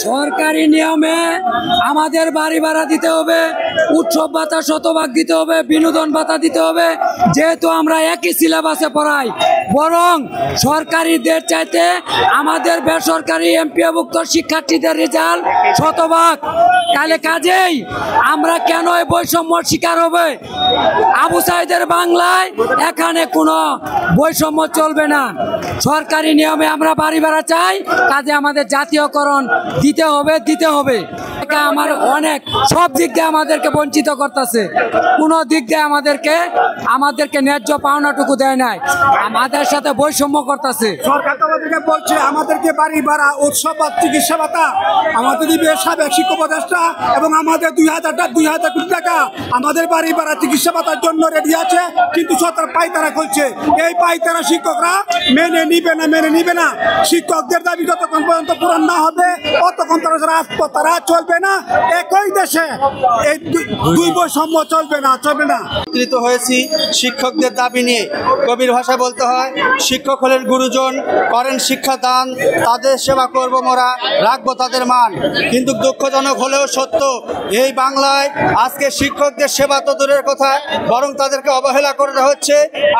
সরকারি নিয়মে আমাদের বাড়ি ভাড়া দিতে হবে, উৎসব ভাতা শতভাগ দিতে হবে, বিনোদন ভাতা দিতে হবে। যেহেতু আমরা একই সিলেবাসে পড়াই, বরং সরকারিদের চাইতে আমাদের বেসরকারি এমপিওভুক্ত শিক্ষার্থীদের রেজাল্ট শতভাগ। তাহলে কাজেই আমরা কেন এই বৈষম্যর শিকার হবে? আবু সাইদের বাংলায় এখানে কোনো বৈষম্য চলবে না। সরকারি নিয়মে আমরা বাড়ি ভাড়া চাই, কাজে আমাদের জাতীয়করণ দিতে হবে। আমার অনেক সব দিক দিয়ে আমাদেরকে বঞ্চিত করতেছে, কোনো দিক দিয়ে আমাদেরকে ন্যায্য পাওনাটুকু দেয় নাই, আমাদের সাথে বৈষম্য করতেছে। সরকার তো আমাদেরকে বলছে আমাদেরকে বাড়ি ভাড়া, উৎসব বা চিকিৎসা ভাতা আমাদের দিবে সাবেক শিক্ষক উপদেষ্টা, এবং আমাদের 2000 কোটি টাকা আমাদের বাড়ি ভাড়া চিকিৎসা ভাতার জন্য রেডি আছে, কিন্তু সরকার পাইতারা করছে। এই পাইতারা শিক্ষকরা মেনে নিবে না। শিক্ষকদের দাবি যতক্ষণ পর্যন্ত পূরণ না হবে ততক্ষণ তারা চলবে না। একই দেশে এই দুই বৈষম্য চলবে না। একত্রিত হয়েছি শিক্ষকদের দাবি নিয়ে। কবির ভাষা বলতে হয়, শিক্ষক হলেন গুরুজন, করেন শিক্ষাদান, তাদের সেবা করব মোরা, রাখবো তাদের মান। কিন্তু দুঃখজনক হলেও সত্য, এই বাংলায় আজকে শিক্ষকদের সেবা তো দূরের কথা, বরং তাদেরকে অবহেলা করা হচ্ছে।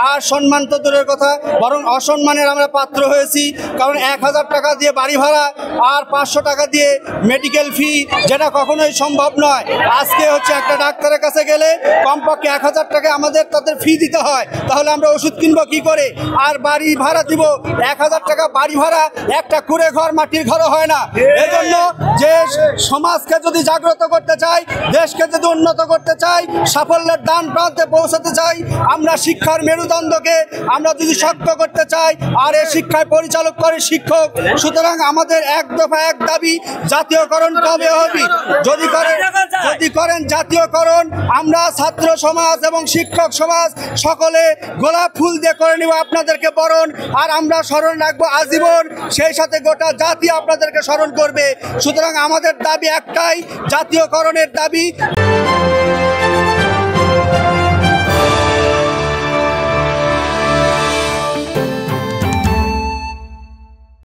আর সম্মান তো দূরের কথা, বরং অসম্মানের আমরা পাত্র হয়েছি। কারণ 1000 টাকা দিয়ে বাড়ি ভাড়া আর 500 টাকা দিয়ে মেডিকেল ফি, যেটা কখনোই সম্ভব নয়। আজকে হচ্ছে একটা ডাক্তারের কাছে গেলে কমপক্ষে 1000 টাকা তাদের ফি দিতে হয়, তাহলে আমরা ওষুধ কিনবো কি করে? আর বাড়ি ভাড়া দিব 1000 টাকা বাড়ি ভাড়া, একটা কুড়ে ঘর মাটির ঘরও হয় না। এজন্য যে সমাজকে যদি জাগ্রত করতে চাই, দেশকে যদি উন্নত করতে চাই, সাফল্যের দান প্রান্তে পৌঁছাতে চাই, আমরা শিক্ষার মেরুদণ্ডকে আমরা যদি শক্ত করতে চাই, আর এই শিক্ষায় পরিচালক করে শিক্ষক। সুতরাং আমাদের এক দফা এক দাবি, জাতীয়করণ কবে হবে? যদি করেন জাতীয়করণ, আমরা ছাত্র সমাজ এবং শিক্ষক সমাজ সকলে গোলাপ ফুল দিয়ে করে নিব আপনাদেরকে বরণ, আর আমরা স্মরণ রাখবো আজীবন। সেই সাথে গোটা জাতি আপনাদেরকে স্মরণ করবে। সুতরাং আমাদের দাবি একটাই, জাতীয়করণের দাবি।